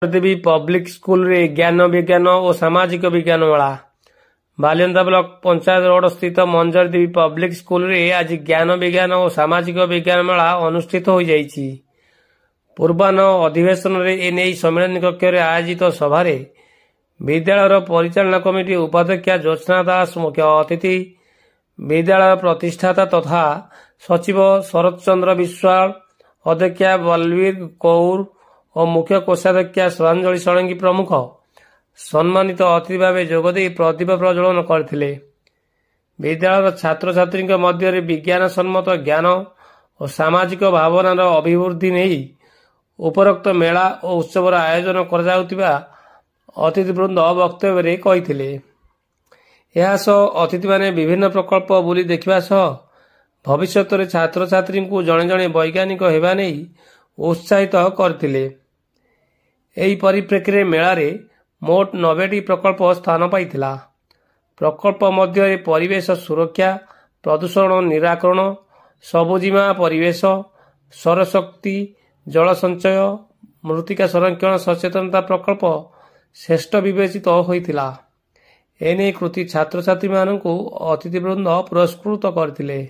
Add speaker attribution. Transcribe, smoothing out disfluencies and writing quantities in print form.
Speaker 1: देवी public school रे ज्ञान विज्ञान और सामाजिक विज्ञान मेला बालियंदा ब्लॉक पंचायत रोड स्थित मंजर देवी पब्लिक स्कूल रे आज ज्ञान विज्ञान और सामाजिक विज्ञान मेला अनुष्ठित हो जाइछि। पूर्वाह्न अधिवेशन रे एने सम्मेलन कक्ष रे आयोजित सभा रे विद्यालय परिचालना कमिटी उपाध्यक्षा ज्योत्सना दास मुख्य अतिथि, विद्यालय प्रतिष्ठाता तथा सचिव शरद चंद्र विश्वाल, अध्यक्षा बलवीर कौर और मुख्य कोषाध्यक्षा श्रद्धांजलि षडंगी प्रमुख सम्मानित अतिथि भाव जोगदे प्रदीप प्रज्वलन करथिले। विद्यालय छात्र छात्री मध्य विज्ञान सम्मत ज्ञान और सामाजिक भावनार अभिवृद्धि नहीं उपरोक्त मेला और उत्सवर आयोजन कर अतिथिवृंद वक्तव्य कहिथिले। यह अतिथि माने विभिन्न प्रकल्प बुली देखिबा सह भविष्यत रे छात्र छात्री को जड़े जड़े वैज्ञानिक हेबा नहीं उत्साहित करथिले। एही परिप्रेक्षी मेला रे मोट 90टी प्रकल्प स्थान पाइथिला। प्रकल्प मध्य परिवेश सुरक्षा, प्रदूषण निराकरण, सबुजिमा परिवेश, सौरशक्ति, जल संचय, मृत्तिका संरक्षण सचेतनता प्रकल्प श्रेष्ठ विवेचित होइथिला। एने कृति छात्र छात्री मानकु अतिथिवृंद पुरस्कृत करथिले।